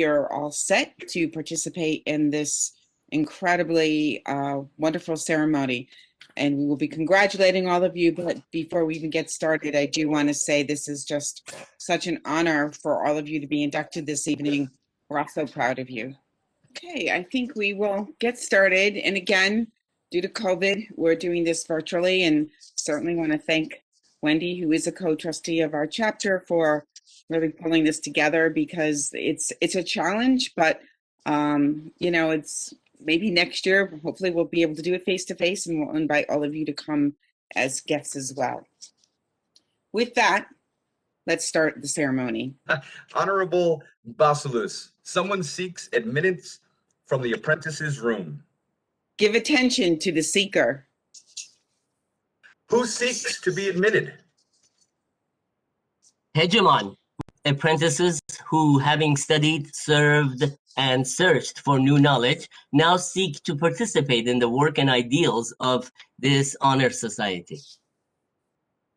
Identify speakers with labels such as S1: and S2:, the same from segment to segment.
S1: you're all set to participate in this incredibly wonderful ceremony. And we will be congratulating all of you. But before we even get started, I do want to say this is just such an honor for all of you to be inducted this evening. We're all so proud of you. Okay, I think we will get started. And again, due to COVID, we're doing this virtually, and certainly want to thank Wendy, who is a co-trustee of our chapter, for really pulling this together, because it's a challenge, but you know, it's maybe next year, hopefully we'll be able to do it face-to-face, and we'll invite all of you to come as guests as well. With that, let's start the ceremony.
S2: Honorable Basilus, someone seeks admittance from the apprentice's room.
S1: Give attention to the seeker.
S2: Who seeks to be admitted?
S3: Hegemon, apprentices who, having studied, served, and searched for new knowledge, now seek to participate in the work and ideals of this honor society.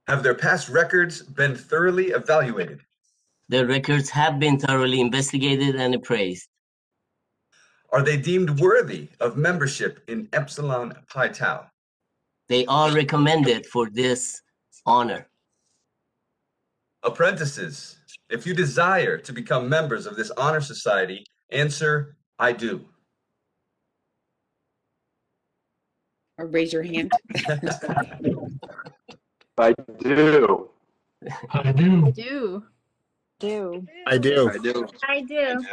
S2: Have their past records been thoroughly evaluated?
S3: Their records have been thoroughly investigated and appraised.
S2: Are they deemed worthy of membership in Epsilon Pi Tau?
S3: They are recommended for this honor.
S2: Apprentices, if you desire to become members of this honor society, answer, I do.
S1: Or raise your hand.
S4: I do.
S5: I do.
S6: Do.
S7: Do.
S4: I do.
S7: I do.
S6: I do.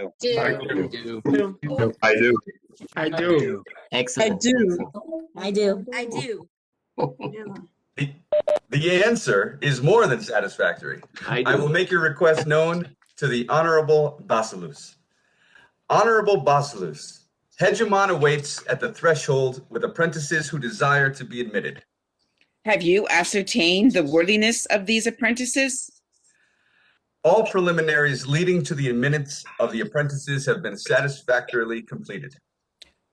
S4: I do.
S5: I do.
S3: Excellent.
S8: I do.
S6: I do.
S8: I do.
S2: The answer is more than satisfactory. I will make your request known to the Honorable Basilus. Honorable Basilus, Hegemon awaits at the threshold with apprentices who desire to be admitted.
S1: Have you ascertained the worthiness of these apprentices?
S2: All preliminaries leading to the admittance of the apprentices have been satisfactorily completed.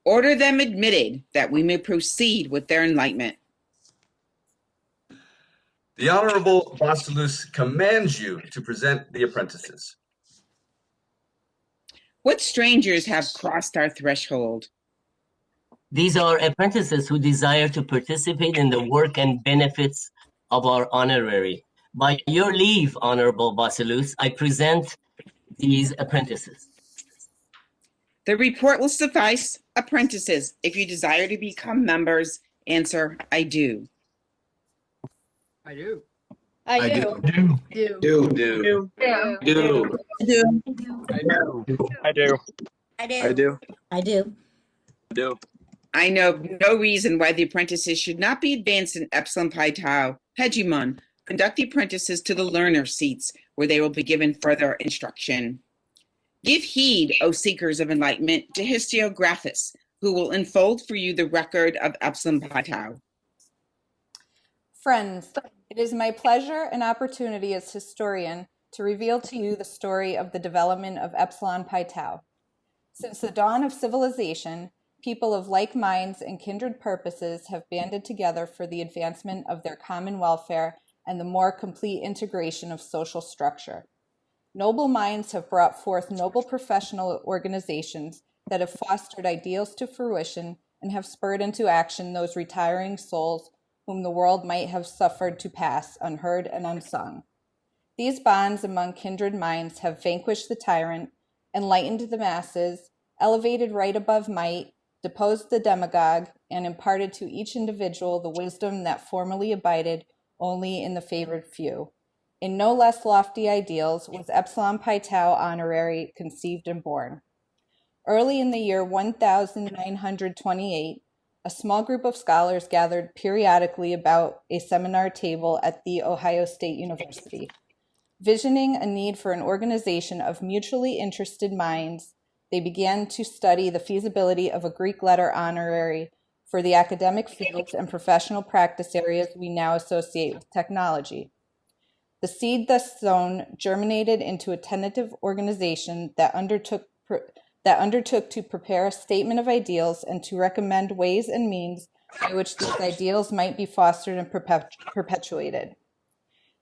S1: Order them admitted, that we may proceed with their enlightenment.
S2: The Honorable Basilus commands you to present the apprentices.
S1: What strangers have crossed our threshold?
S3: These are apprentices who desire to participate in the work and benefits of our honorary. By your leave, Honorable Basilus, I present these apprentices.
S1: The report will suffice. Apprentices, if you desire to become members, answer, I do.
S5: I do.
S6: I do.
S5: Do.
S6: Do.
S7: Do.
S5: Do.
S7: Do.
S5: I do.
S4: I do.
S8: I do.
S4: I do.
S8: I do.
S7: Do.
S1: I know no reason why the apprentices should not be advanced in Epsilon Pi Tau. Hegemon, conduct the apprentices to the learner seats, where they will be given further instruction. Give heed, O seekers of enlightenment, to Histiographus, who will unfold for you the record of Epsilon Pi Tau.
S9: Friends, it is my pleasure and opportunity as historian to reveal to you the story of the development of Epsilon Pi Tau. Since the dawn of civilization, people of like minds and kindred purposes have banded together for the advancement of their common welfare and the more complete integration of social structure. Noble minds have brought forth noble professional organizations that have fostered ideals to fruition and have spurred into action those retiring souls whom the world might have suffered to pass unheard and unsung. These bonds among kindred minds have vanquished the tyrant, enlightened the masses, elevated right above might, deposed the demagogue, and imparted to each individual the wisdom that formerly abided only in the favored few. In no less lofty ideals was Epsilon Pi Tau honorary conceived and born. Early in the year 1928, a small group of scholars gathered periodically about a seminar table at The Ohio State University. Visioning a need for an organization of mutually interested minds, they began to study the feasibility of a Greek letter honorary for the academic fields and professional practice areas we now associate with technology. The seed thus sown germinated into a tentative organization that undertook to prepare a statement of ideals and to recommend ways and means by which these ideals might be fostered and perpetuated.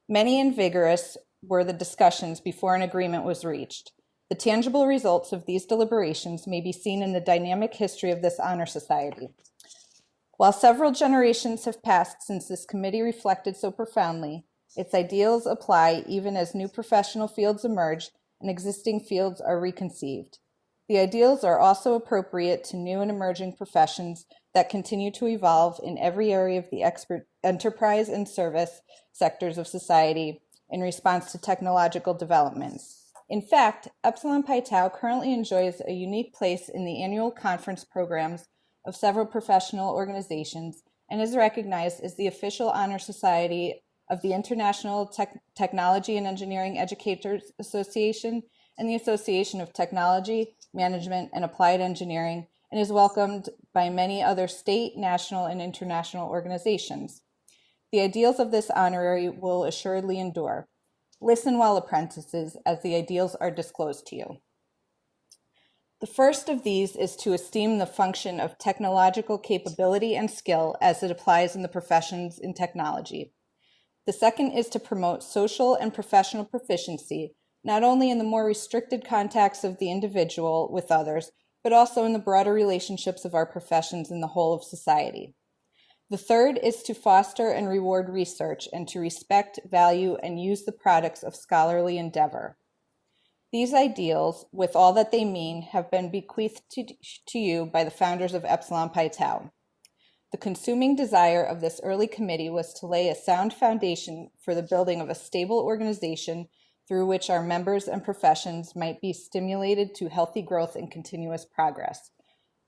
S9: Many and vigorous were the discussions before an agreement was reached. The tangible results of these deliberations may be seen in the dynamic history of this honor society. While several generations have passed since this committee reflected so profoundly, its ideals apply even as new professional fields emerge and existing fields are reconceived. The ideals are also appropriate to new and emerging professions that continue to evolve in every area of the enterprise and service sectors of society in response to technological developments. In fact, Epsilon Pi Tau currently enjoys a unique place in the annual conference programs of several professional organizations and is recognized as the official honor society of the International Technology and Engineering Educators Association and the Association of Technology, Management, and Applied Engineering, and is welcomed by many other state, national, and international organizations. The ideals of this honorary will assuredly endure. Listen well, apprentices, as the ideals are disclosed to you. The first of these is to esteem the function of technological capability and skill as it applies in the professions in technology. The second is to promote social and professional proficiency, not only in the more restricted contacts of the individual with others, but also in the broader relationships of our professions in the whole of society. The third is to foster and reward research and to respect, value, and use the products of scholarly endeavor. These ideals, with all that they mean, have been bequeathed to you by the founders of Epsilon Pi Tau. The consuming desire of this early committee was to lay a sound foundation for the building of a stable organization through which our members and professions might be stimulated to healthy growth and continuous progress.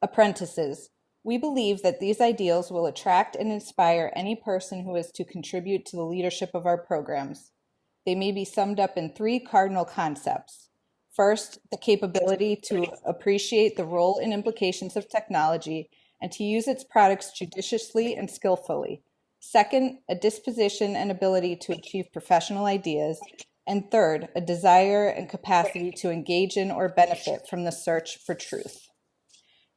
S9: Apprentices, we believe that these ideals will attract and inspire any person who is to contribute to the leadership of our programs. They may be summed up in three cardinal concepts. First, the capability to appreciate the role and implications of technology and to use its products judiciously and skillfully. Second, a disposition and ability to achieve professional ideas. And third, a desire and capacity to engage in or benefit from the search for truth.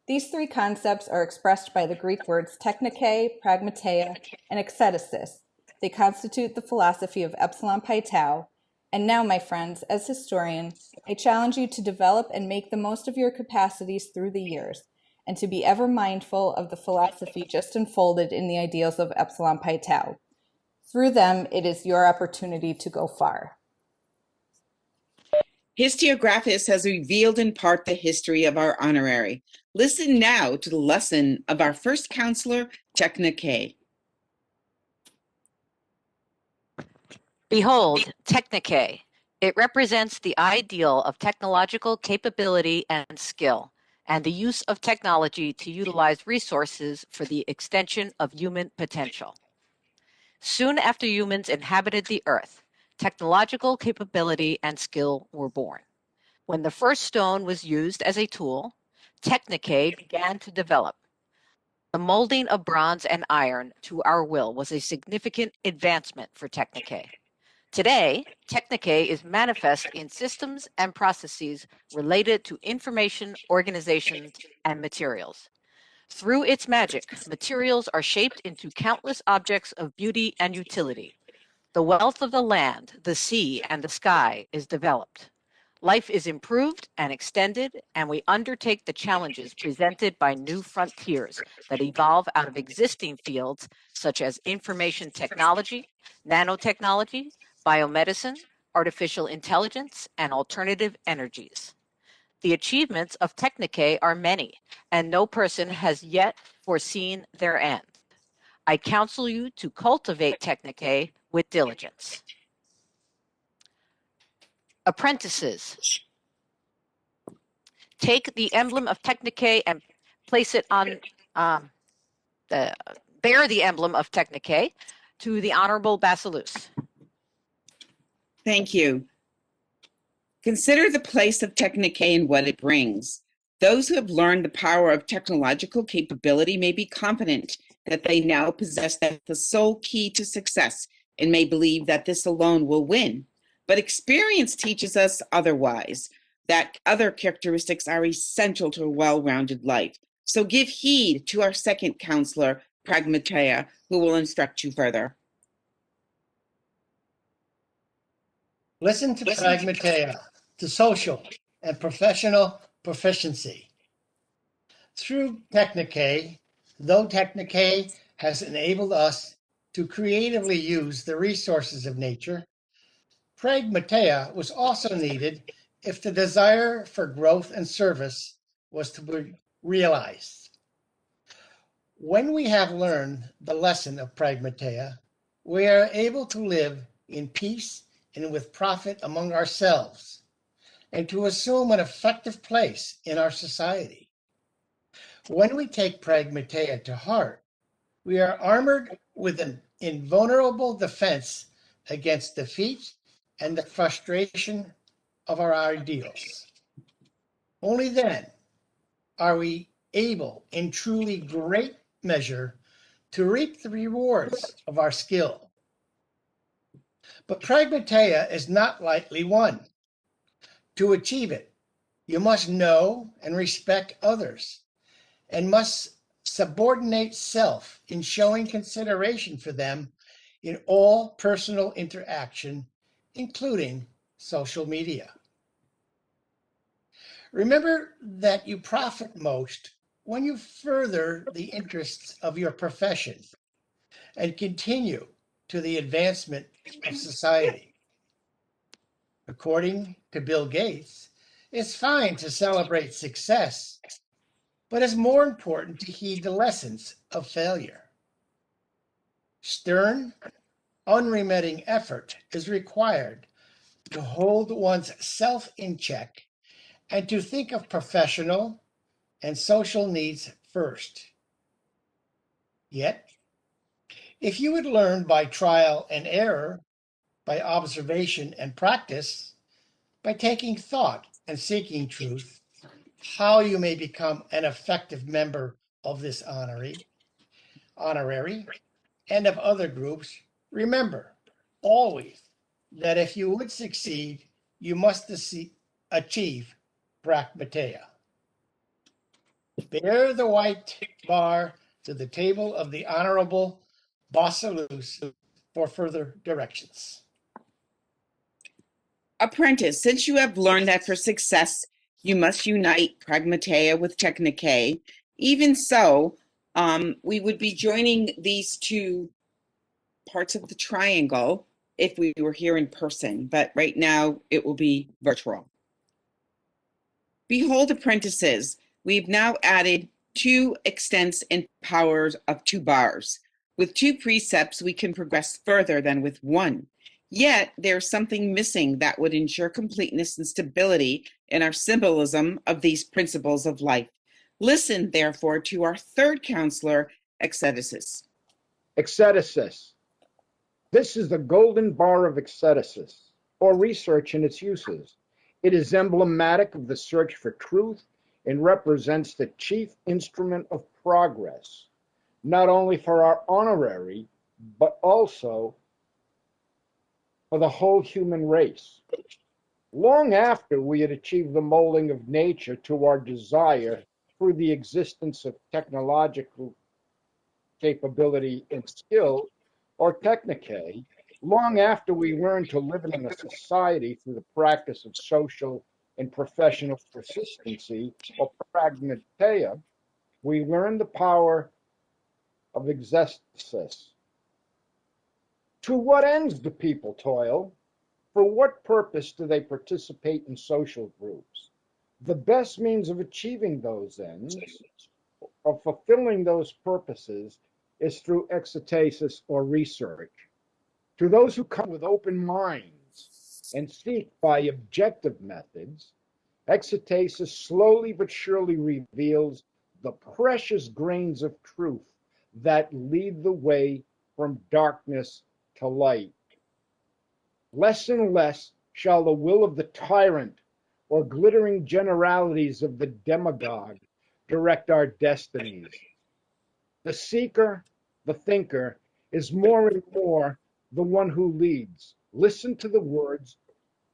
S9: These three concepts are expressed by the Greek words technike, pragmateia, and exegesis. They constitute the philosophy of Epsilon Pi Tau. And now, my friends, as historian, I challenge you to develop and make the most of your capacities through the years, and to be ever mindful of the philosophy just unfolded in the ideals of Epsilon Pi Tau. Through them, it is your opportunity to go far.
S1: Historiographus has revealed in part the history of our honorary. Listen now to the lesson of our first counselor, technike.
S8: Behold, technike. It represents the ideal of technological capability and skill, and the use of technology to utilize resources for the extension of human potential. Soon after humans inhabited the earth, technological capability and skill were born. When the first stone was used as a tool, technike began to develop. The molding of bronze and iron to our will was a significant advancement for technike. Today, technike is manifest in systems and processes related to information, organizations, and materials. Through its magic, materials are shaped into countless objects of beauty and utility. The wealth of the land, the sea, and the sky is developed. Life is improved and extended, and we undertake the challenges presented by new frontiers that evolve out of existing fields such as information technology, nanotechnology, biomedicine, artificial intelligence, and alternative energies. The achievements of technike are many, and no person has yet foreseen their end. I counsel you to cultivate technike with diligence. Apprentices, take the emblem of technike and place it on, bear the emblem of technike to the Honorable Basileus.
S1: Thank you. Consider the place of technike and what it brings. Those who have learned the power of technological capability may be confident that they now possess the sole key to success and may believe that this alone will win. But experience teaches us otherwise, that other characteristics are essential to a well-rounded life. So give heed to our second counselor, Pragmateia, who will instruct you further.
S5: Listen to pragmateia, the social,
S10: and professional proficiency. Through Technique, though Technique has enabled us to creatively use the resources of nature, pragmatia was also needed if the desire for growth and service was to be realized. When we have learned the lesson of pragmatia, we are able to live in peace and with profit among ourselves, and to assume an effective place in our society. When we take pragmatia to heart, we are armored with an invulnerable defense against defeat and the frustration of our ideals. Only then are we able, in truly great measure, to reap the rewards of our skill. But pragmatia is not lightly won. To achieve it, you must know and respect others, and must subordinate self in showing consideration for them in all personal interaction, including social media. Remember that you profit most when you further the interests of your profession and continue to the advancement of society. According to Bill Gates, it's fine to celebrate success, but it's more important to heed the lessons of failure. Stern, unremitting effort is required to hold one's self in check and to think of professional and social needs first. Yet, if you would learn by trial and error, by observation and practice, by taking thought and seeking truth, how you may become an effective member of this honorary, and of other groups, remember always that if you would succeed, you must achieve pragmatia. Bear the white bar to the table of the Honorable Bossalus for further directions.
S1: Apprentice, since you have learned that for success, you must unite pragmatia with technique, even so, we would be joining these two parts of the triangle if we were here in person, but right now it will be virtual. Behold, apprentices, we've now added 2 extents and powers of 2 bars. With 2 precepts, we can progress further than with 1. Yet, there's something missing that would ensure completeness and stability in our symbolism of these principles of life. Listen, therefore, to our 3rd counselor, Exegesis.
S11: Exegesis. This is the golden bar of exegesis, or research in its uses. It is emblematic of the search for truth and represents the chief instrument of progress, not only for our honorary, but also for the whole human race. Long after we had achieved the molding of nature to our desire through the existence of technological capability and skill, or technique, long after we learned to live in a society through the practice of social and professional persistency, or pragmatia, we learned the power of exegesis. To what ends do people toil? For what purpose do they participate in social groups? The best means of achieving those ends, of fulfilling those purposes, is through exegesis or research. To those who come with open minds and seek by objective methods, exegesis slowly but surely reveals the precious grains of truth that lead the way from darkness to light. Less and less shall the will of the tyrant or glittering generalities of the demagogue direct our destinies. The seeker, the thinker, is more and more the one who leads. Listen to the words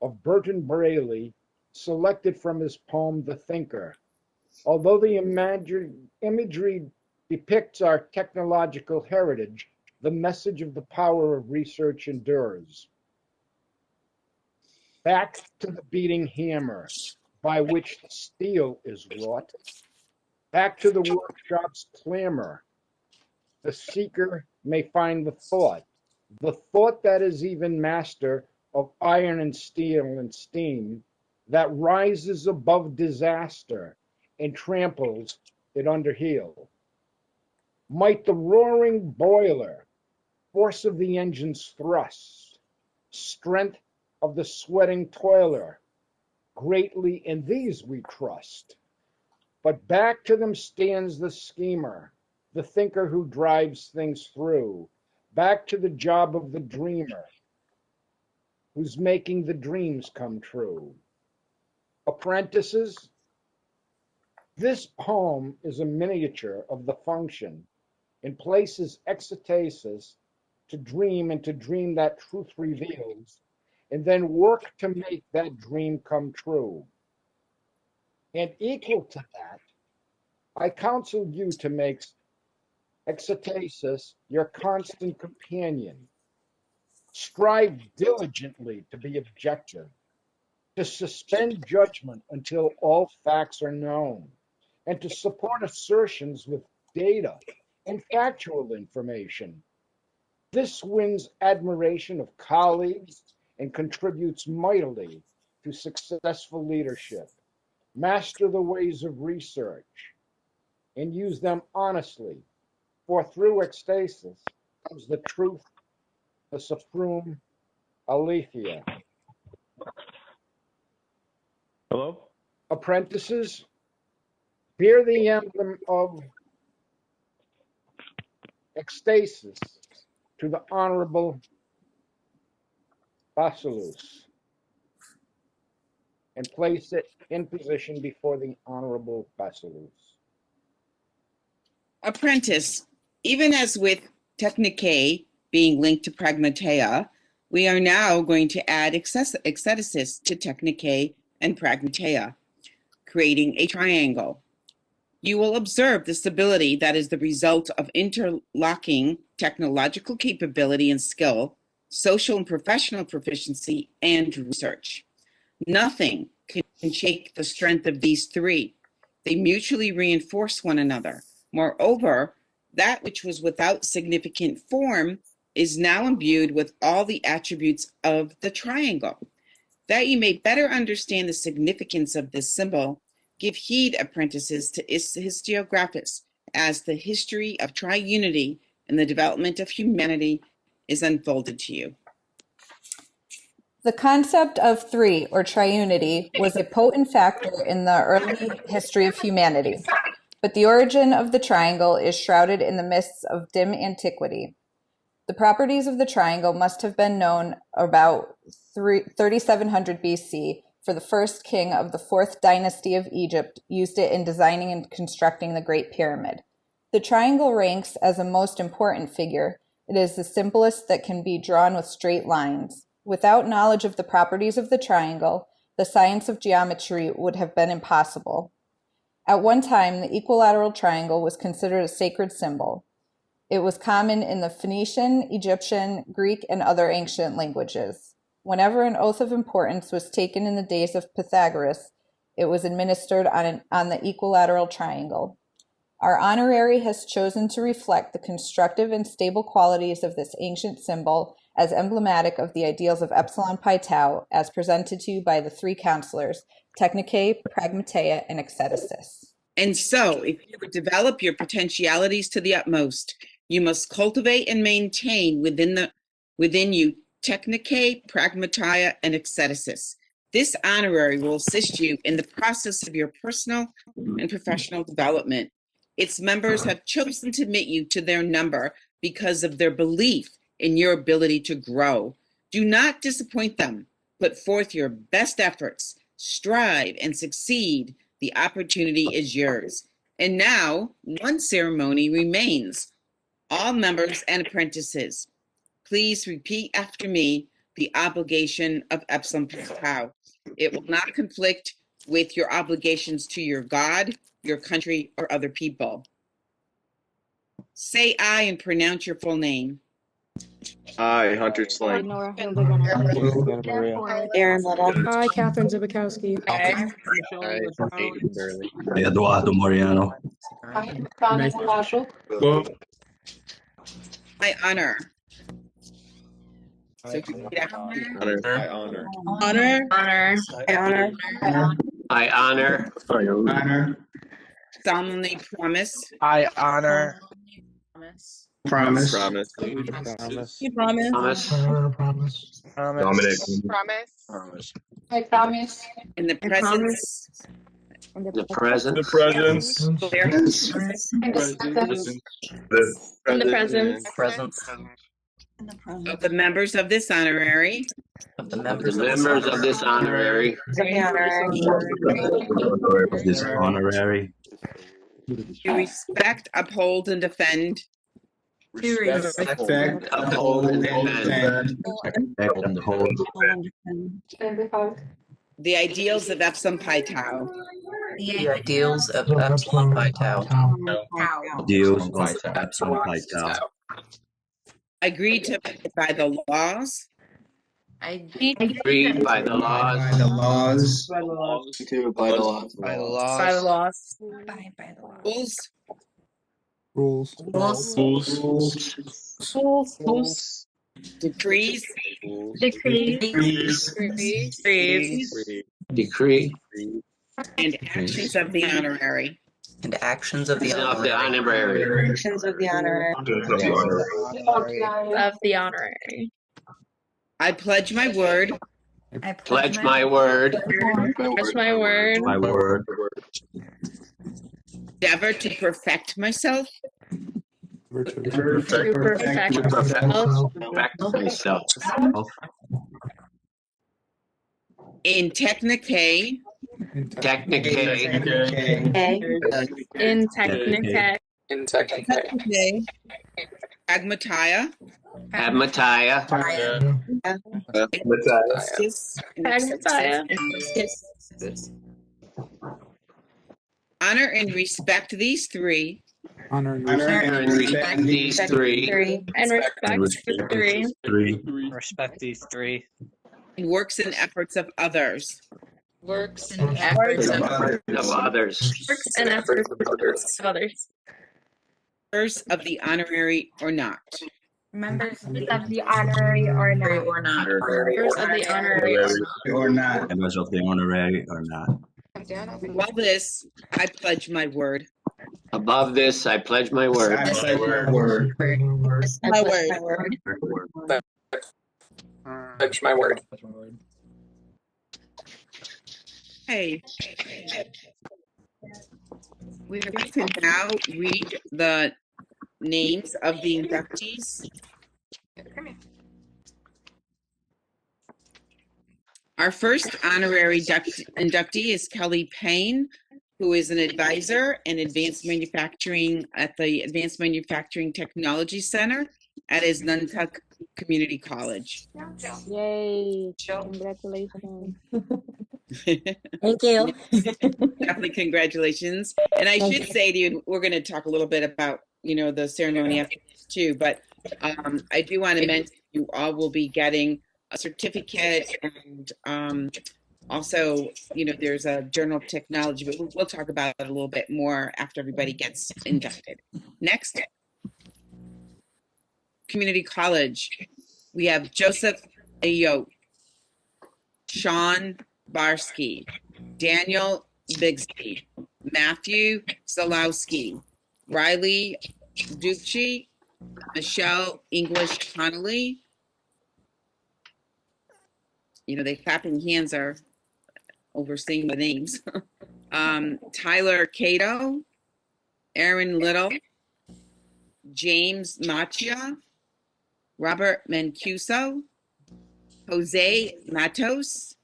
S11: of Burton Braley, selected from his poem, The Thinker. Although the imagery depicts our technological heritage, the message of the power of research endures. Back to the beating hammer. by which the steel is wrought. Back to the workshop's clamor, the seeker may find the thought that is even master of iron and steel and steam, that rises above disaster and tramples it under heel. Might the roaring boiler, force of the engine's thrust, strength of the sweating toiler, greatly in these we trust. But back to them stands the schemer, the thinker who drives things through, back to the job of the dreamer, who's making the dreams come true. Apprentices, this poem is a miniature of the function and places ecstasis to dream and to dream that truth reveals, and then work to make that dream come true. And equal to that, I counsel you to make ecstasis your constant companion. Strive diligently to be objective, to suspend judgment until all facts are known, and to support assertions with data and factual information. This wins admiration of colleagues and contributes mightily to successful leadership. Master the ways of research and use them honestly, for through ecstasis comes the truth, the supreme aletheia.
S4: Hello?
S11: Apprentices, bear the emblem of ecstasis to the Honorable Basileus and place it in position before the Honorable Basileus.
S1: Apprentice, even as with technique being linked to pragmatia, we are now going to add ecstasis to technique and pragmatia, creating a triangle. You will observe the stability that is the result of interlocking technological capability and skill, social and professional proficiency, and research. Nothing can shake the strength of these three. They mutually reinforce one another. Moreover, that which was without significant form is now imbued with all the attributes of the triangle. That you may better understand the significance of this symbol, give heed, apprentices, to historiographus, as the history of triunity and the development of humanity is unfolded to you.
S9: The concept of three, or triunity, was a potent factor in the early history of humanity, but the origin of the triangle is shrouded in the mists of dim antiquity. The properties of the triangle must have been known about 3700 BC, for the first king of the 4th dynasty of Egypt used it in designing and constructing the Great Pyramid. The triangle ranks as a most important figure. It is the simplest that can be drawn with straight lines. Without knowledge of the properties of the triangle, the science of geometry would have been impossible. At one time, the equilateral triangle was considered a sacred symbol. It was common in the Phoenician, Egyptian, Greek, and other ancient languages. Whenever an oath of importance was taken in the days of Pythagoras, it was administered on the equilateral triangle. Our honorary has chosen to reflect the constructive and stable qualities of this ancient symbol as emblematic of the ideals of Epsilon Pi Tau, as presented to you by the three counselors, technique, pragmatia, and ecstasis.
S1: And so, if you would develop your potentialities to the utmost, you must cultivate and maintain within you technique, pragmatia, and ecstasis. This honorary will assist you in the process of your personal and professional development. Its members have chosen to admit you to their number because of their belief in your ability to grow. Do not disappoint them. Put forth your best efforts. Strive and succeed. The opportunity is yours. And now, one ceremony remains. All members and apprentices, please repeat after me the obligation of Epsilon Pi Tau. It will not conflict with your obligations to your God, your country, or other people. Say I and pronounce your full name.
S4: I, Hunter Slang.
S7: Nora Hildegunner.
S6: Aaron Little.
S5: Hi, Catherine Zibikowski.
S4: I,
S12: Eduardo Moriano.
S1: I honor. So repeat after me.
S4: I honor.
S6: Honor. Honor. I honor.
S3: I honor.
S1: Solemnly promise
S13: I honor.
S4: Promise.
S3: Promise.
S6: You promise.
S3: Promise.
S4: Dominic.
S13: Promise.
S6: I promise.
S1: in the presence
S3: The present.
S6: In the presence.
S1: of the members of this honorary
S3: The members of this honorary.
S12: Of this honorary.
S1: to respect, uphold, and defend
S3: Respect, uphold, and defend
S12: And hold
S1: the ideals of Epsilon Pi Tau
S3: the ideals of Epsilon Pi Tau.
S12: deals of Epsilon Pi Tau.
S1: agreed to by the laws
S3: Agreed by the laws.
S4: By the laws.
S1: rules, decrees,
S3: Decree.
S1: and actions of the honorary.
S3: And actions of the honorary.
S6: Actions of the honorary.
S5: Of the honorary.
S1: I pledge my word
S3: Pledge my word.
S5: That's my word.
S12: My word.
S1: endeavor to perfect myself
S5: To perfect
S3: myself.
S1: in technique,
S5: in technique.
S1: pragmatia, honor and respect these three,
S5: And respect these three.
S1: and works and efforts of others.
S5: Works and efforts of others.
S1: Members of the honorary or not.
S6: Members of the honorary or not.
S5: Members of the honorary
S4: Or not.
S12: Members of the honorary or not.
S1: Above this, I pledge my word.
S3: Above this, I pledge my word.
S6: My word.
S13: Pledge my word.
S1: Hey, we're going to now read the names of the inductees. Our first honorary inductee is Kelly Payne, who is an advisor in advanced manufacturing at the Advanced Manufacturing Technology Center at his Nantucket Community College.
S7: Yay. Congratulations.
S6: Thank you.
S1: Definitely congratulations. And I should say to you, we're going to talk a little bit about, the ceremony after this too, but I do want to mention you all will be getting a certificate and also, there's a journal of technology, but we'll talk about it a little bit more after everybody gets inducted. Next, community college. We have Joseph Ayotte, Sean Barsky, Daniel Bigsby, Matthew Zalowski, Riley Ducci, Michelle English Connolly. They clapping hands are overseeing the names. Tyler Cato, Aaron Little, James Machia, Robert Mancuso, Jose Matos,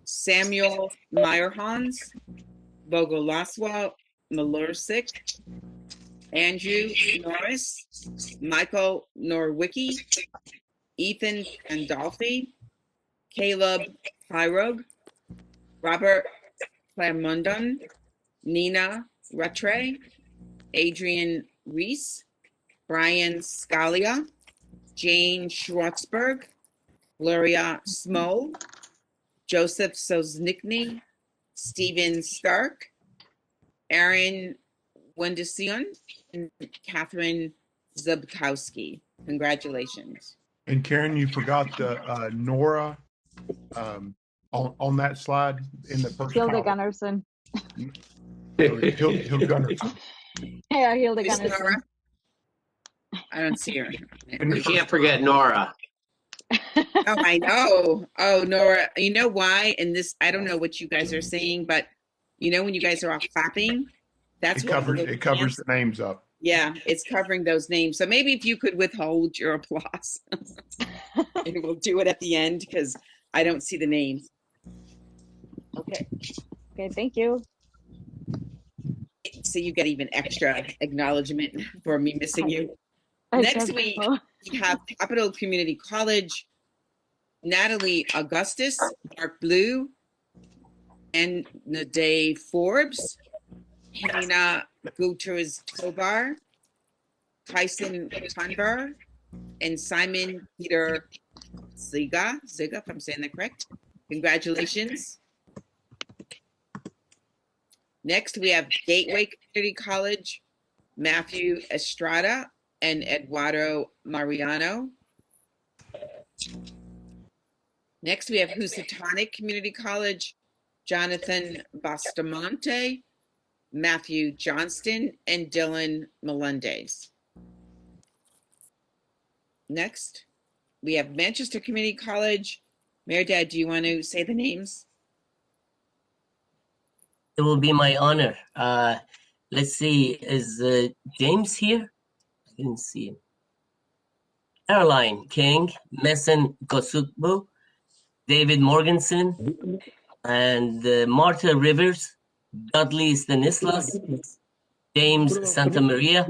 S1: Samuel Meyerhans, Bogolaswa Malursik, Andrew Norris, Michael Norwicki, Ethan Andolfi, Caleb Pyrog, Robert Clamondon, Nina Rattray, Adrian Reese, Brian Scalia, Jane Schwartzberg, Gloria Smol, Joseph Sosnickny, Stephen Stark, Aaron Wendesion, and Catherine Zubkowski. Congratulations.
S14: And Karen, you forgot the Nora on that slide in the first
S7: Hilda
S14: column.
S7: Gunnarsson.
S14: Hilda Gunnarsson.
S7: Yeah, Hilda
S1: Miss
S7: Gunnarsson.
S1: Nora? I don't see her.
S14: You
S15: can't forget Nora.
S1: Oh, I know. Oh, Nora, you know why? And this, I don't know what you guys are saying, but you know when you guys are all clapping, that's
S14: It
S1: what
S14: covers the names up.
S1: Yeah, it's covering those names. So maybe if you could withhold your applause, and we'll do it at the end because I don't see the names. Okay.
S7: Okay, thank you.
S1: So you get even extra acknowledgement for me missing you. Next week, we have Capital Community College, Natalie Augustus, Mark Blue, and Naday Forbes, Hannah Gutierrez Tobar, Tyson Tunber, and Simon Peter Ziga, if I'm saying that correct. Congratulations. Next, we have Gateway Community College, Matthew Estrada and Eduardo Mariano. Next, we have Housatonic Community College, Jonathan Bastamonte, Matthew Johnston, and Dylan Melendez. Next, we have Manchester Community College. Mayor Dad, do you want to say the names?
S3: It will be my honor. Let's see, is James here? I didn't see him. Caroline King, Messen Kosukbu, David Morganson, and Martha Rivers, Dudley Stanislas, James Santamaria,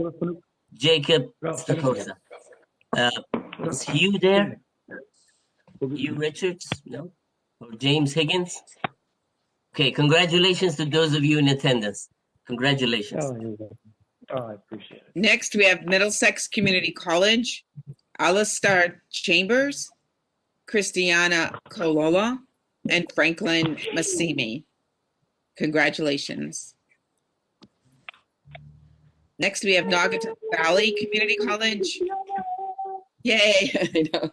S3: Jacob Stacosa. Is Hugh there? Hugh Richards? No? Or James Higgins? Okay, congratulations to those of you in attendance. Congratulations.
S16: I appreciate it.
S1: Next, we have Middlesex Community College, Alistair Chambers, Christiana Kolola, and Franklin Massimi. Congratulations. Next, we have Naugatuck Valley Community College. Yay! I know.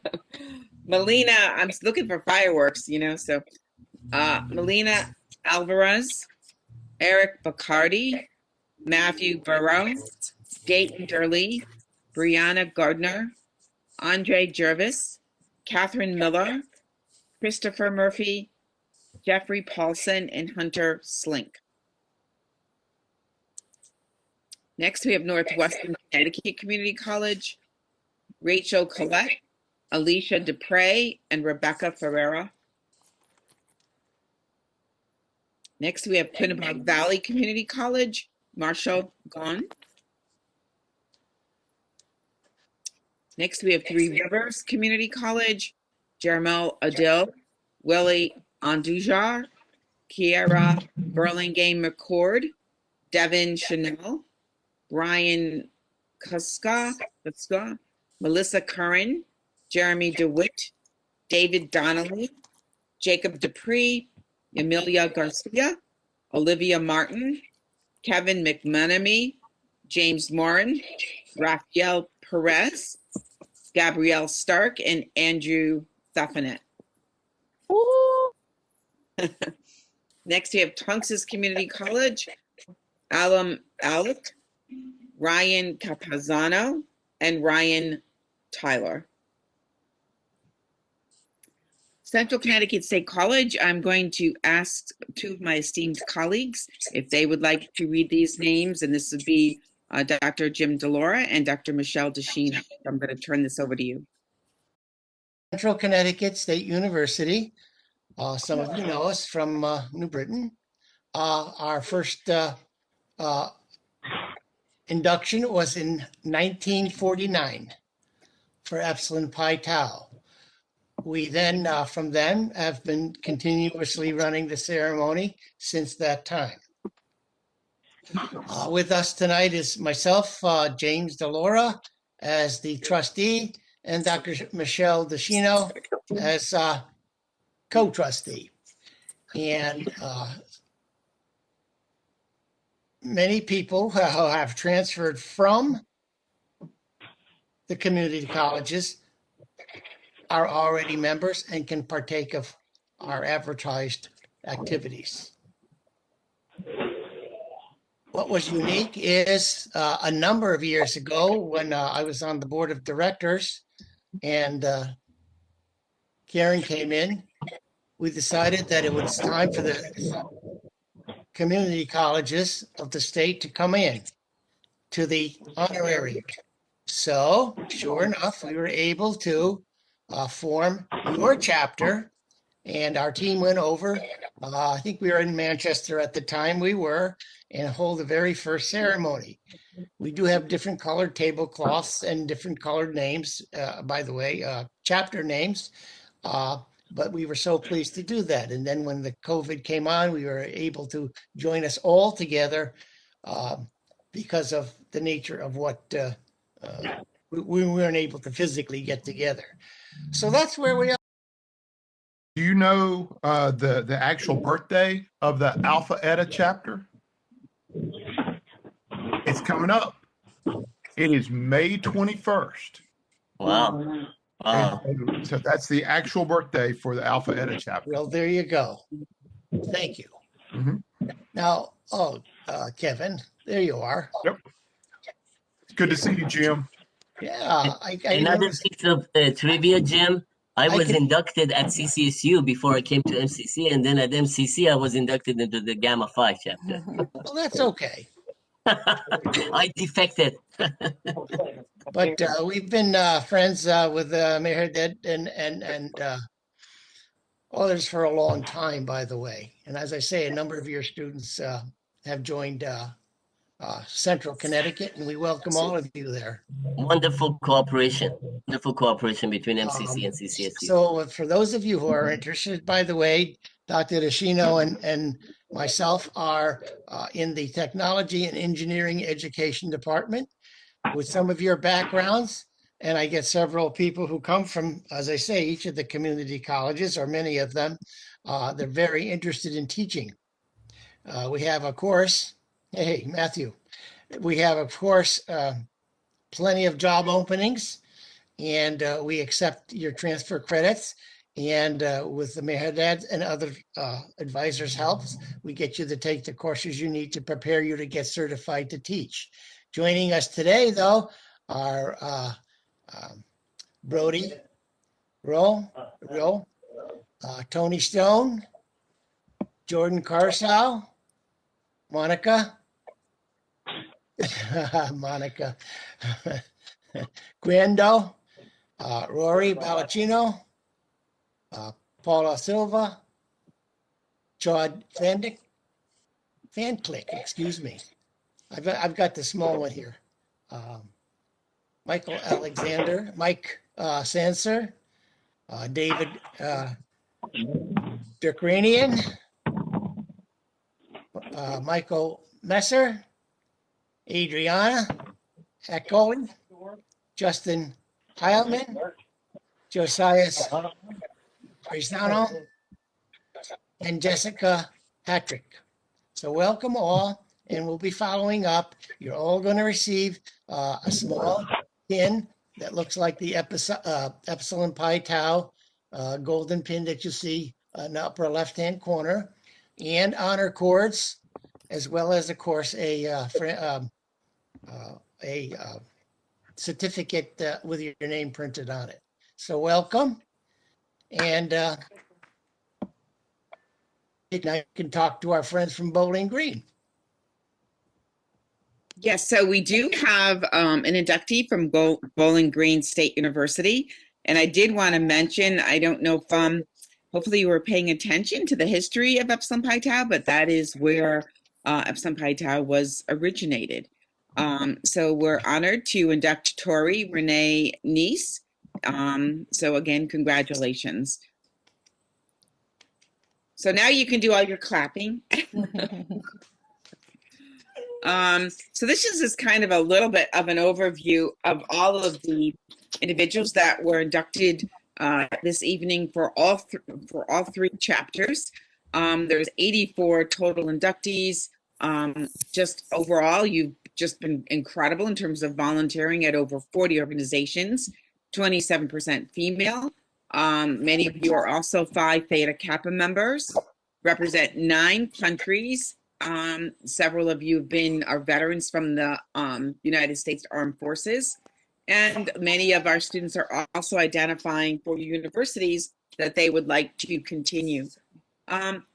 S1: Melina, I'm looking for fireworks, you know, so Melina Alvarez, Eric Bacardi, Matthew Burrow, Dayton Durley, Brianna Gardner, Andre Jervis, Catherine Miller, Christopher Murphy, Jeffrey Paulson, and Hunter Slink. Next, we have Northwestern Connecticut Community College, Rachel Collette, Alicia Dupre, and Rebecca Ferreira. Next, we have Quinebaug Valley Community College, Marshall Gone. Next, we have Three Rivers Community College, Jermel Adil, Willie Andujar, Kiara Burlingame McCord, Devin Chanel, Brian Kuska, Melissa Curran, Jeremy DeWitt, David Donnelly, Jacob Dupree, Emilia Garcia, Olivia Martin, Kevin McManamy, James Morin, Rafael Perez, Gabrielle Stark, and Andrew Thaffanet. Next, we have Tunxus Community College, Alam Alec, Ryan Capazano, and Ryan Tyler. Central Connecticut State College, I'm going to ask two of my esteemed colleagues if they would like to read these names, and this would be Dr. Jim DeLaura and Dr. Michelle DeSheen. I'm going to turn this over to you.
S10: Central Connecticut State University. Some of you know us from New Britain. Our first induction was in 1949 for Epsilon Pi Tau. We then, from then, have been continuously running the ceremony since that time. With us tonight is myself, James DeLaura, as the trustee, and Dr. Michelle DeShino as co-trustee. And many people who have transferred from the community colleges are already members and can partake of our advertised activities. What was unique is a number of years ago when I was on the board of directors and Karen came in, we decided that it was time for the community colleges of the state to come in to the honorary. So sure enough, we were able to form your chapter, and our team went over. I think we were in Manchester at the time we were, and hold the very first ceremony. We do have different colored tablecloths and different colored names, by the way, chapter names. But we were so pleased to do that. And then when the COVID came on, we were able to join us all together because of the nature of what we weren't able to physically get together. So that's where we are.
S14: Do you know the actual birthday of the Alpha Eta chapter? It's coming up. It is May 21st.
S3: Wow.
S14: And so that's the actual birthday for the Alpha Eta chapter.
S10: Well, there you go. Thank you. Now, Kevin, there you are.
S14: Yep. It's good to see you, Jim.
S10: Yeah.
S3: Another piece of trivia, Jim. I was inducted at CCSU before I came to MCC, and then at MCC I was inducted into the Gamma Phi Chapter.
S10: Well, that's okay.
S3: I defected.
S10: But we've been friends with Mayor Dead and others for a long time, by the way. And as I say, a number of your students have joined Central Connecticut, and we welcome all of you there.
S3: Wonderful cooperation between MCC and CCSU.
S10: So for those of you who are interested, by the way, Dr. DeShino and myself are in the Technology and Engineering Education Department with some of your backgrounds. And I get several people who come from, as I say, each of the community colleges, or many of them. They're very interested in teaching. We have, of course, hey, Matthew, we have, of course, plenty of job openings, and we accept your transfer credits. And with the Mehdad and other advisors' helps, we get you to take the courses you need to prepare you to get certified to teach. Joining us today, though, are Brody Roll, Tony Stone, Jordan Carsow, Monica, Grando, Rory Balacino, Paula Silva, Chad Van Click, excuse me. I've got the small one here. Michael Alexander, Mike Sanser, David Dirkranian, Michael Messer, Adriana Ecoli, Justin Heilman, Josiah Prisano, and Jessica Patrick. So welcome all, and we'll be following up. You're all going to receive a small pin that looks like the Epsilon Pi Tau golden pin that you see in the upper left-hand corner, and honor cords, as well as, of course, a certificate with your name printed on it. So welcome, and now you can talk to our friends from Bowling Green.
S1: Yes, so we do have an inductee from Bowling Green State University. And I did want to mention, I don't know if hopefully you were paying attention to the history of Epsilon Pi Tau, but that is where Epsilon Pi Tau was originated. So we're honored to induct Tori Renee Neese. So again, congratulations. So now you can do all your clapping. So this is just kind of a little bit of an overview of all of the individuals that were inducted this evening for all three chapters. There's 84 total inductees. Just overall, you've just been incredible in terms of volunteering at over 40 organizations, 27% female. Many of you are also Phi Theta Kappa members, represent 9 countries. Several of you are veterans from the United States Armed Forces. And many of our students are also identifying for universities that they would like to continue.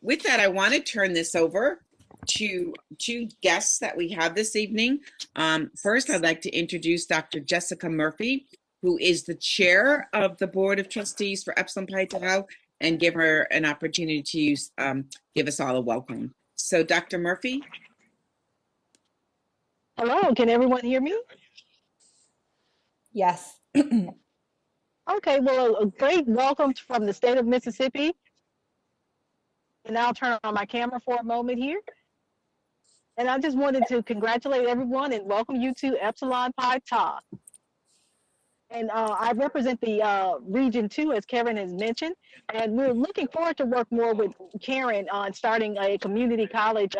S1: With that, I want to turn this over to 2 guests that we have this evening. First, I'd like to introduce Dr. Jessica Murphy, who is the chair of the Board of Trustees for Epsilon Pi Tau, and give her an opportunity to give us all a welcome. So, Dr. Murphy.
S15: Hello, can everyone hear me?
S9: Yes.
S15: Okay, well, a great welcome from the state of Mississippi. And I'll turn on my camera for a moment here. And I just wanted to congratulate everyone and welcome you to Epsilon Pi Tau. And I represent the Region 2, as Karen has mentioned. And we're looking forward to work more with Karen on starting a community college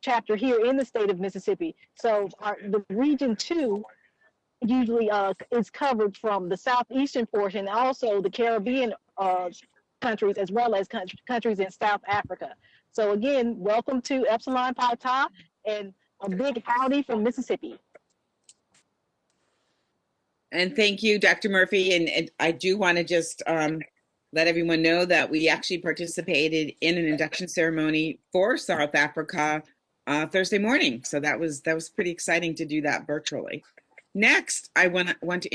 S15: chapter here in the state of Mississippi. So the Region 2 usually is covered from the southeastern portion, also the Caribbean countries, as well as countries in South Africa. So again, welcome to Epsilon Pi Tau, and a big howdy from Mississippi.
S1: And thank you, Dr. Murphy. And I do want to just let everyone know that we actually participated in an induction ceremony for South Africa Thursday morning. So that was pretty exciting to do that virtually. Next, I want to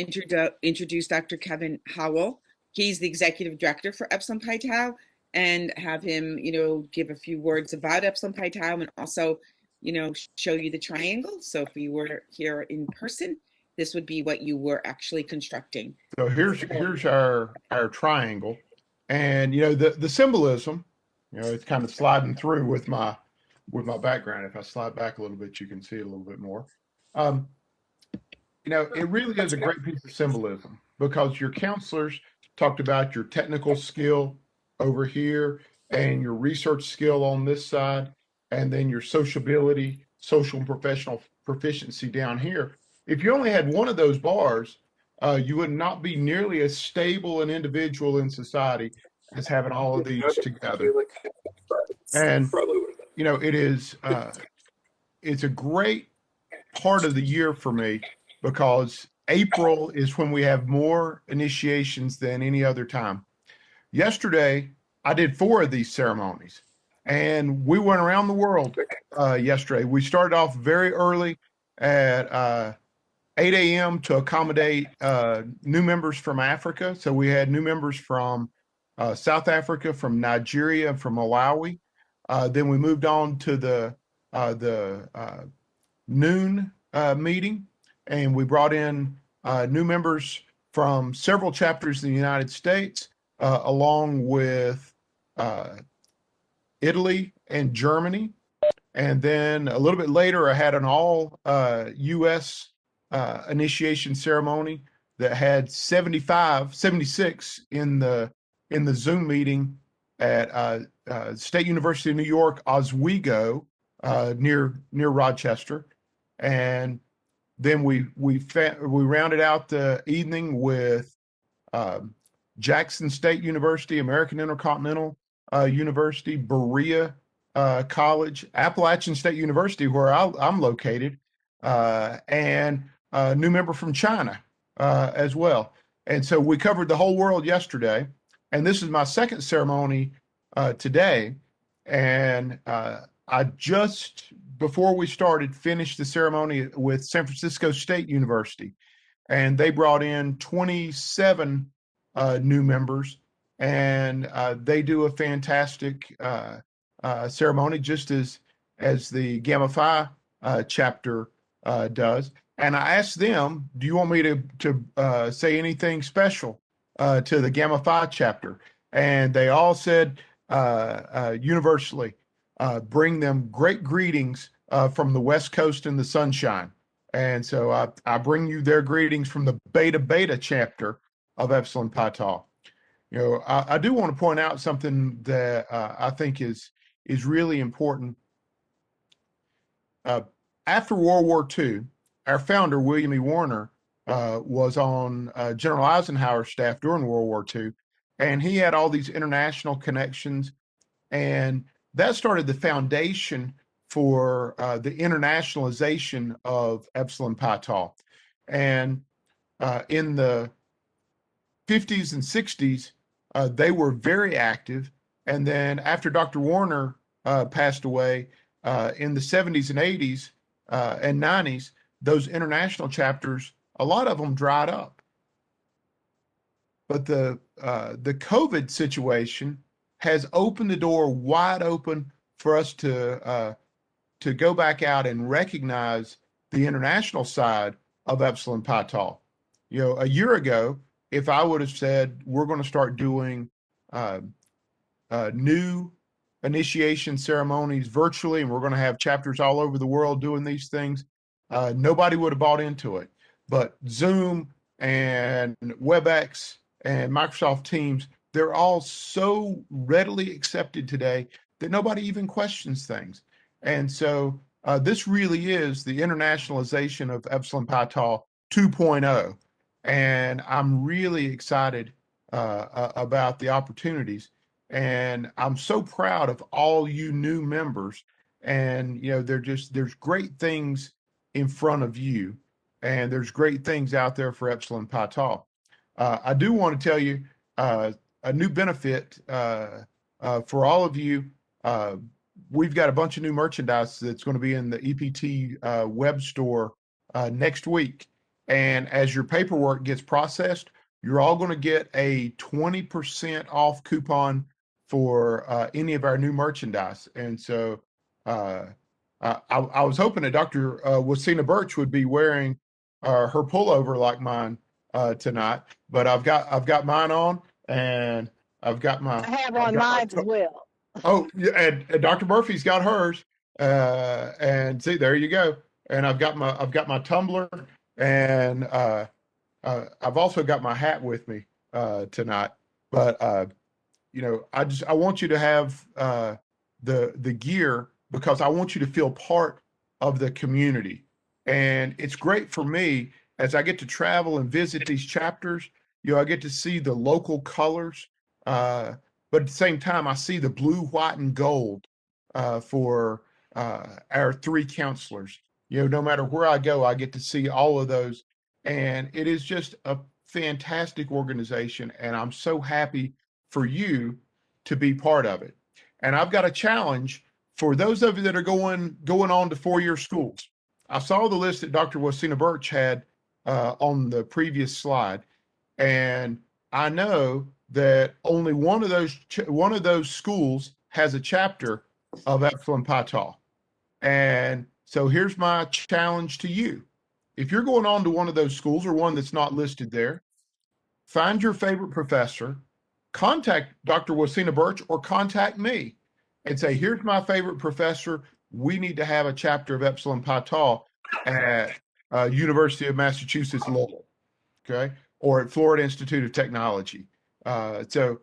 S1: introduce Dr. Kevin Howell. He's the executive director for Epsilon Pi Tau, and have him, give a few words about Epsilon Pi Tau, and also, show you the triangle. So if you were here in person, this would be what you were actually constructing.
S14: So here's our triangle, and the symbolism, it's kind of sliding through with my background. If I slide back a little bit, you can see it a little bit more. It really is a great piece of symbolism, because your counselors talked about your technical skill over here and your research skill on this side, and then your sociability, social and professional proficiency down here. If you only had one of those bars, you would not be nearly as stable an individual in society as having all of these together. And it's a great part of the year for me, because April is when we have more initiations than any other time. Yesterday, I did 4 of these ceremonies, and we went around the world yesterday. We started off very early at 8 a.m. to accommodate new members from Africa. So we had new members from South Africa, from Nigeria, and from Malawi. Then we moved on to the noon meeting, and we brought in new members from several chapters in the United States, along with Italy and Germany. And then a little bit later, I had an all U.S. Initiation ceremony that had 76 in the Zoom meeting at State University of New York, Oswego, near Rochester. And then we rounded out the evening with Jackson State University, American Intercontinental University, Berea College, Appalachian State University, where I'm located, and a new member from China as well. And so we covered the whole world yesterday. And this is my second ceremony today. And I just, before we started, finished the ceremony with San Francisco State University. And they brought in 27 new members. And they do a fantastic ceremony, just as the Gamma Phi chapter does. And I asked them, do you want me to say anything special to the Gamma Phi chapter? And they all said universally, bring them great greetings from the West Coast and the sunshine. And so I bring you their greetings from the Beta chapter of Epsilon Pi Tau. You know, I do want to point out something that I think is really important. After World War II, our founder, William E. Warner, was on General Eisenhower's staff during World War II, and he had all these international connections, and that started the foundation for the internationalization of Epsilon Pi Tau. And in the 50s and 60s, they were very active. And then after Dr. Warner passed away in the 70s and 80s and 90s, those international chapters, a lot of them dried up. But the COVID situation has opened the door wide open for us to go back out and recognize the international side of Epsilon Pi Tau. You know, a year ago, if I would have said we're going to start doing new initiation ceremonies virtually, and we're going to have chapters all over the world doing these things, nobody would have bought into it. But Zoom and WebEx and Microsoft Teams, they're all so readily accepted today that nobody even questions things. And so this really is the internationalization of Epsilon Pi Tau 2.0. And I'm really excited about the opportunities. And I'm so proud of all you new members. And, you know, there's great things in front of you. And there's great things out there for Epsilon Pi Tau. I do want to tell you a new benefit for all of you. We've got a bunch of new merchandise that's going to be in the EPT web store next week. And as your paperwork gets processed, you're all going to get a 20% off coupon for any of our new merchandise. And so I was hoping that Dr. Wasina Birch would be wearing her pullover like mine tonight, but I've got mine on, and I've got my.
S15: I have on mine as well.
S14: Oh, yeah, and Dr. Murphy's got hers, and see, there you go. And I've got my tumbler, and I've also got my hat with me tonight. But you know, I want you to have the gear because I want you to feel part of the community, and it's great for me as I get to travel and visit these chapters. You know, I get to see the local colors. But at the same time, I see the blue, white, and gold for our three counselors. You know, no matter where I go, I get to see all of those. And it is just a fantastic organization. And I'm so happy for you to be part of it. And I've got a challenge for those of you that are going on to four-year schools. I saw the list that Dr. Wasina Birch had on the previous slide. And I know that only one of those schools has a chapter of Epsilon Pi Tau. And so here's my challenge to you. If you're going on to one of those schools or one that's not listed there, find your favorite professor, contact Dr. Wasina Birch or contact me and say, here's my favorite professor. We need to have a chapter of Epsilon Pi Tau at University of Massachusetts Lowell, okay, or at Florida Institute of Technology. So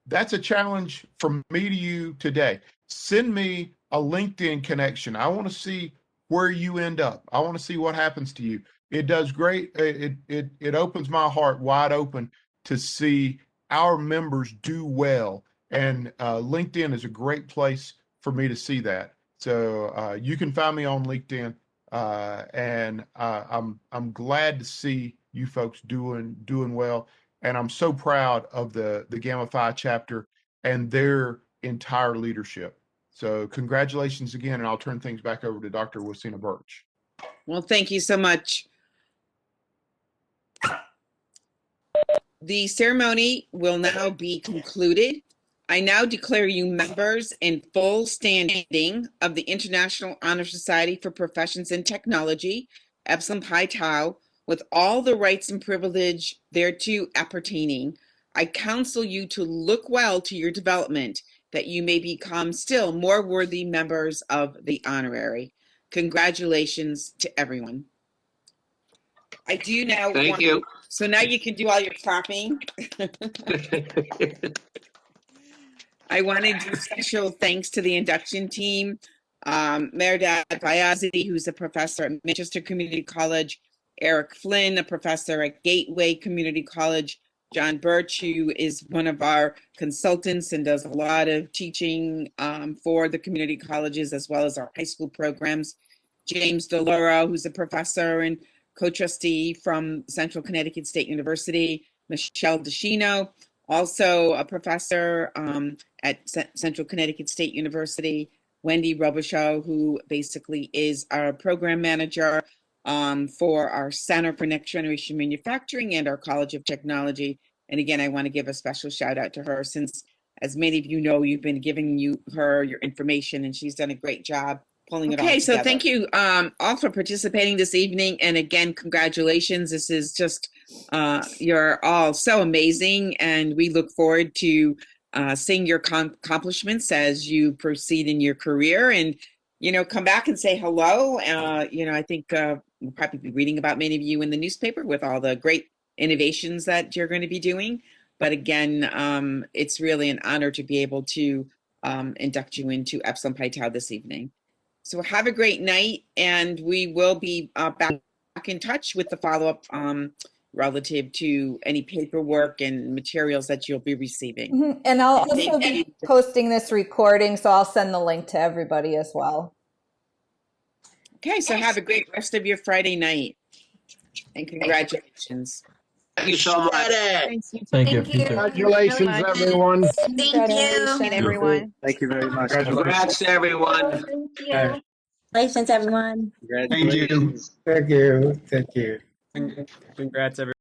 S14: that's a challenge from me to you today. Send me a LinkedIn connection. I want to see where you end up. I want to see what happens to you. It does great. It opens my heart wide open to see our members do well. And LinkedIn is a great place for me to see that. So you can find me on LinkedIn. And I'm glad to see you folks doing well. And I'm so proud of the Gamma Phi chapter and their entire leadership. So congratulations again, and I'll turn things back over to Dr. Wasina Birch.
S1: Well, thank you so much. The ceremony will now be concluded. I now declare you members in full standing of the International Honor Society for Professions in Technology, Epsilon Pi Tau, with all the rights and privilege thereto appertaining. I counsel you to look well to your development, that you may become still more worthy members of the honorary. Congratulations to everyone. I do now.
S17: Thank you.
S1: So now you can do all your clapping. I want to do special thanks to the induction team. Mehrdad Bayazidi, who's a professor at Manchester Community College, Eric Flynn, a professor at Gateway Community College, John Birch, who is one of our consultants and does a lot of teaching for the community colleges as well as our high school programs, James DeLauro, who's a professor and co-trustee from Central Connecticut State University, Michelle DeShino, also a professor at Central Connecticut State University, Wendy Robichaud, who basically is our program manager for our Center for Next Generation Manufacturing and our College of Technology. And again, I want to give a special shout out to her since, as many of you know, you've been giving her your information and she's done a great job pulling it all together. Okay, so thank you all for participating this evening. And again, congratulations. This is just, you're all so amazing. And we look forward to seeing your accomplishments as you proceed in your career and, you know, come back and say hello. You know, I think we'll probably be reading about many of you in the newspaper with all the great innovations that you're going to be doing. But again, it's really an honor to be able to induct you into Epsilon Pi Tau this evening. So have a great night, and we will be back in touch with the follow-up relative to any paperwork and materials that you'll be receiving.
S9: Mm-hmm. And I'll also be posting this recording, so I'll send the link to everybody as well.
S1: Okay, so have a great rest of your Friday night, and congratulations.
S17: Thank you so much.
S11: Thank you. Congratulations, everyone.
S6: Thank you.
S7: everyone.
S16: Thank you very much.
S17: Congrats, everyone.
S6: Thank you. Congratulations, everyone.
S16: Thank you. Thank you. Thank you.
S18: Congrats, everyone.